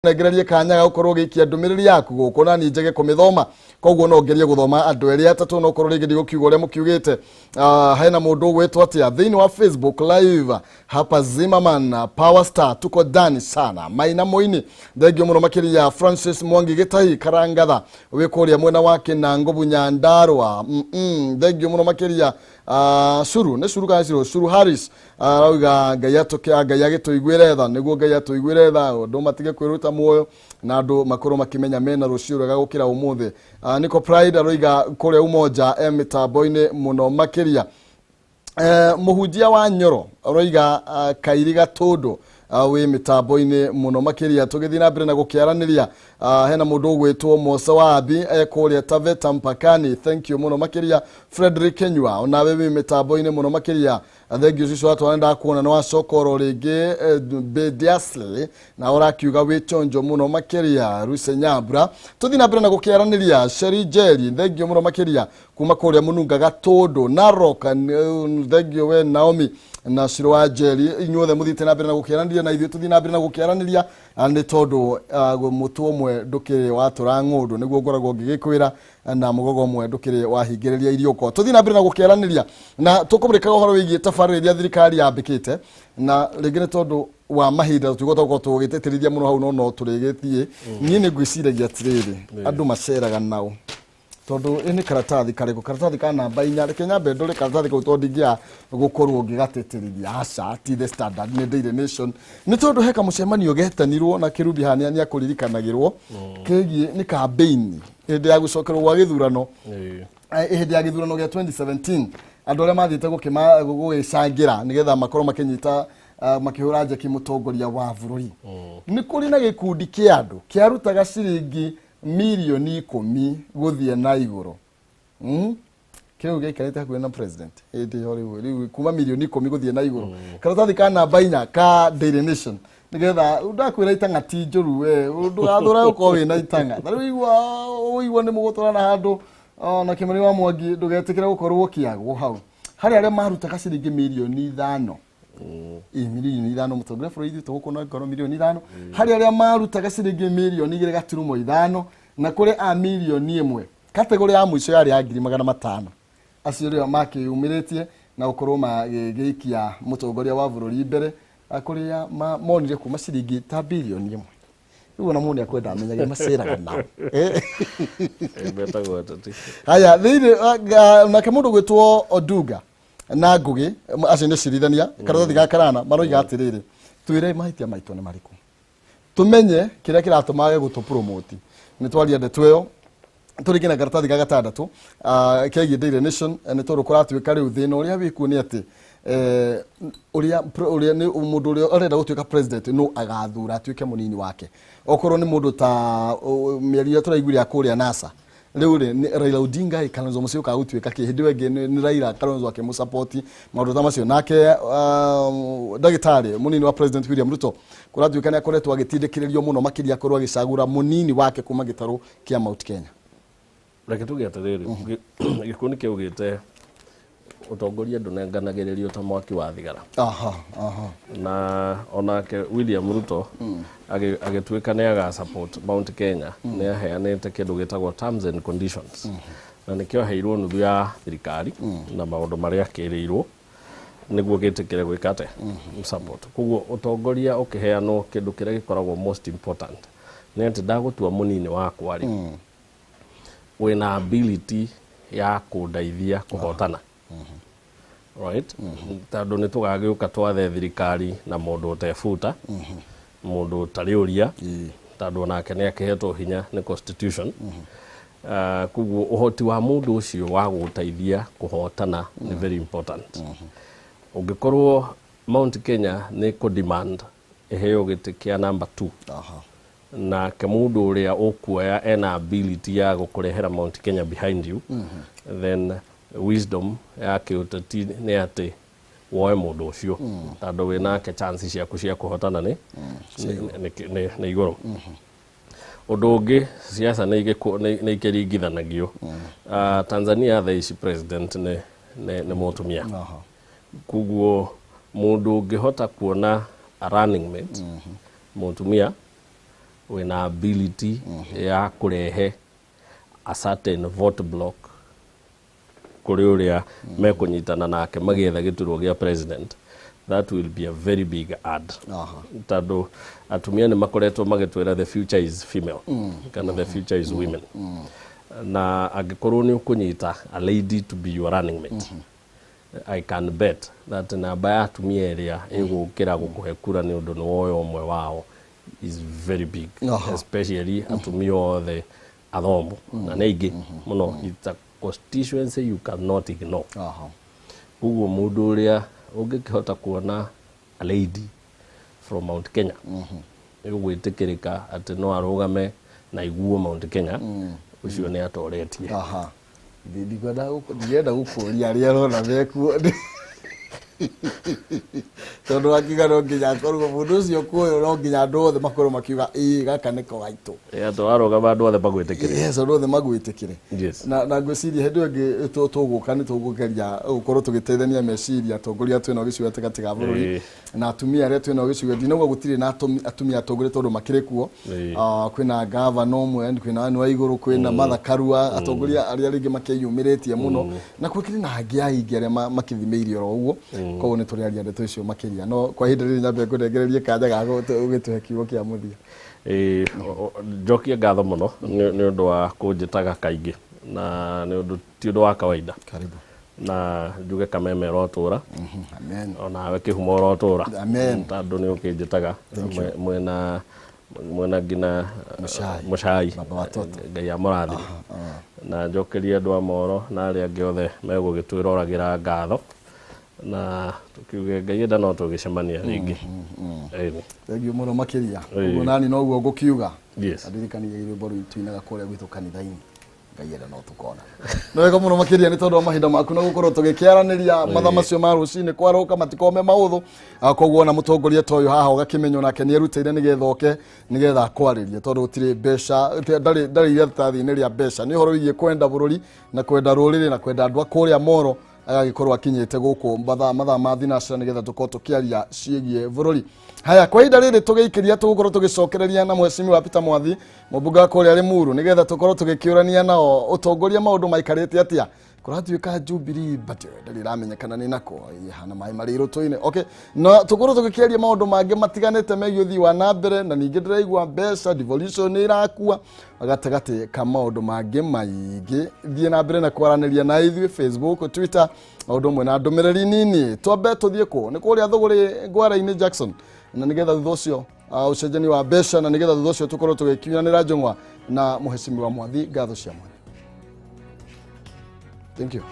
negererie kanya ga gukorwo gikia ndumiriri yaku guko na ni njege kumithoma koguo no ngerie guthoma andu eri atatu no korwo rigi gukiuga uria mukiugite hena mundu gwetwa atia thiini wa Facebook live hapa Zimmerman Power Star tuko dani sana Maina Moini thegio muno makiria Francis Mwangi Gitahi Karangatha wikuria mwena wake na Ngobu Nyandarwa thegio muno makiria Suru ne Suru ka Suru Harris rauga Ngai gituigwire tha niguo Ngai atuigwire tha undu matige kwiruta muoyo na andu makoro makimenya mena rucio rwega gukira umuthi Nico Pride aroiga kuria umoja mitambo-ini muno makiria muhunjia wa Nyoro aroiga Kairiga Tondu we mitambo-ini muno makiria tugithii na mbere na gukiaraniria hena mundu gwetwo Musa Wabi kuria Taveta mpakani thank you muno makiria Frederick Kenywa onawe we mitambo-ini muno makiria thengio cicio atwanda kuona no acokoro ringi Bediasle na orakiuga we chonjo muno makiria Ruse Nyambura tuthi na mbere na gukiaraniria Sheri Jeri thengio muno makiria kuma kuria Mununga Gatundu Narok thengio we Naomi na Shiro wa Jeri inyuothe muthite na mbere na gukiaraniria na ithuĩ tuthi na mbere na gukiaraniria ni tondu mutu omwe ndukiri watura ng'undu niguo ngoragwo ngigikwira na mugogo omwe ndukiri wahingiriria irioko tuthi na mbere na gukiaraniria na tukumurika uhoro wigie tabarĩria thirikari yambikite na ringi ni tondu wa mahinda tugota gũkorwo tũgĩtĩtĩrithia muno hau no tũrĩgĩthiĩ niĩ nĩ ngwĩciragia atĩrĩrĩ andũ maceraga nao tondu ini karatathi kariko karatathi ka namba 4 reke nyambe ndore karatathi kau tondu ngia gukorwo ngigateterithia aca ti the Standard ni Daily Nation ni tondu heka mucemanio getanirwo na Kirubi Hania ni akuririkanagirwo kegie ni campaign hindi ya gucokerwo gwa githurano hindi ya githurano gya 2017 andu aria mathite gugicangira nigetha makorwo makinyita makihura njeki mutongoria wa bururi ni kuri na gikundi kia andu kiarutaga ciringi milioni 10 guthie na iguru kiu gikarite hakuhe na president indi hori kuma milioni 10 guthie na iguru karatathi ka namba 4 ka Daily Nation nigetha ndakwira itanga ti njuru we ndugathura uko wina itanga na uigwa ni mugutura na handu na Kimani wa Mwangi ndugetikira gukorwo kiagwo hau hari aria marutaga ciringi milioni 5 milioni 5 mutongoria bũrũri tugukona ngoro milioni 5 hari aria marutaga ciringi milioni 2.5 na kuri a milioni 1 kategori ya mwico yari ya 500 acio rio makiyumiritie na gukorwo magiikia mutongoria wa bũrũri mbere kuri ya monire kuma ciringi ta bilioni 1 ugo na mundu akwenda amenyaga maceraga nao beta gwatati haya thiri na kemundu gwetwo Oduga na Ngugi acio ni cirithania karatathi ga karana maroiga atiriri twire mahitia maitu ni mariku tumenye kiria kiratuma gutu promote ni twaria ndeto iyo turigina karatathi ga gatandatu kegie Daily Nation ni tondu kuratuika riu thina uria wiku ni ati uria ni mundu uria arenda gutuika president no agathura atuike munini wake okorwo ni mundu ta miario turaiguria kuria NASA riu Raila Odinga Kalonzo Musyoka gutuika kihindi wenge ni Raila Kalonzo akimusupport maundu ta macio nake ndagitari munini wa president William Ruto kuratuika ni akoretwo agitindikiririo muno makiria korwo agicagura munini wake kuma gitaru kia Mount Kenya reke tuge atiriri gikundi kiugite utongoria ndunenganagiririo ta mwaki wa thigara na onake William Ruto agituika ne aga support Mount Kenya ne aheanete kindu gitagwo terms and conditions na nikio heirwo nuthu ya thirikari na maundu maria akirirwo niguo gitikire gwikate support kuguo utongoria ukiheanwo kindu kiria gikoragwo most important ne ati ndagutua munini wakwa ri wina ability ya kundaithia kuhotana right tondu ni tugagiuka twathe thirikari na mundu utefuta mundu tariuria tondu nake ni akihetwo hinya ni constitution kuguo uhoti wa mundu ucio wa gutaithia kuhotana ni very important ungikorwo Mount Kenya ni ku demand eheo gitikia number 2 na kemundu uria ukuoya ena ability ya gukurehera Mount Kenya behind you then wisdom yake utati ni ati woe mundu ucio tondu winake chances ciaku cia kuhotana ni iguru undu ungi siasa ni ikiringithanagio Tanzania the is president ni mutumia kuguo mundu ungihota kuona a running mate mutumia wina ability ya kurehe a certain vote block kuri uria mekunyitana nake magietha giturwo gia president, that will be a very big add. Tado atumia ni makoretwo magitwira the future is female kana the future is women. Na agikorwo ni ukunyita a lady to be your running mate, I can bet that namba ya atumia iria igukira gukuhe kura ni undu ni woyo omwe wao is very big, especially atumia othe athomu na neigi muno. It's a constituency you cannot ignore. Uguo mundu uria ungikihota kuona a lady from Mount Kenya igwitikirika ati no arugame na iguo Mount Kenya, ucio ni atoretie. Ndienda gukuria aria rona beku tondu akiga no nginya korwo mundu ucio kuyo no nginya andu othe makorwo makiuga gaka niko gaitu to arugama andu othe magwitikire. Yes, andu othe magwitikire. Na ngwiciria hindu ingi tuguka ni tugugeria gukorwo tugiteithania meciria atongoria twina gicigo tigati ga bururi na atumia aria twina gicigo ndinagwo gutire na atumia atongoria tondu makire kuo. Kwina governor omwe, kwina anu wa iguru, kwina Martha Karua, atongoria aria ringi makiyumiritie muno na kwikiri na angi aingi aria makithimeirie oro uguo. Koguo ni turiaria ndeto icio makiria. No kwa hinda riri nyambe kunengererie kanja gago ugituhe kiugo kia muthia. Njokie ngatho muno ni undu wa kunjitaga kaingi na ni undu ti undu wa kawaida. Karibu. Na njuge kameme rotura. Amen. Ona we kihumo rotura. Amen. Tondu ni ukinjitaga mwena ngina mucai baba watoto ngai amurathi. Na njokerie andu amoro na aria angi othe megugitwiragira ngatho na tukiuge ngai enda no tugicemania ringi. Thengiũ muno makiria. Uguo nani no guo ngukiuga. Adirikania irwimbo rwitu inaga kuria gwitu kanitha-ini. Ngai enda no tukona. No wega muno makiria ni tondu wa mahinda maku na gukorwo tugikiaraniria mathaa macio ma rucini kwaroka matikome mauthu. Koguo na mutongoria toyo haha ugakimenyo nake ni erutire nigetha oke nigetha akwaririe tondu gutire mbeca ndari iria tathiini ria mbeca ni horo wigie kwenda bururi na kwenda ruriri na kwenda andu akuria moro agagikorwo akinyite guku mathaa ma thinacara nigetha tukorwo tukiaria ciegie bururi. Haya, kwa ihinda riri tugiikiria tugukorwo tugicokereria na mheshimiwa wa Peter Mwathi mubunge kuria Limuru nigetha tukorwo tugikiurania nao utongoria maundu maikarite atia kuratuika Jubilee but ndari ramenyekana ni nako hana mai mari rutoine. Okay, no tukorwo tugikiaria maundu mangi matiganite megie uthii wa nambere na ningi ndiraigua mbeca devolution irakua agatagati ka maundu mangi maingi thie na mbere na kwaraniria na ithui Facebook, Twitter maundu mwe na ndumiriri nini twambe tuthie ku ni kuria thuguri ngwara-ini Jackson na nigetha thutha ucio ucenjani wa mbeca na nigetha thutha ucio tukorwo tugikiunyanira njongwa na mheshimiwa Mwathi ngatho cia mwana. Thank you.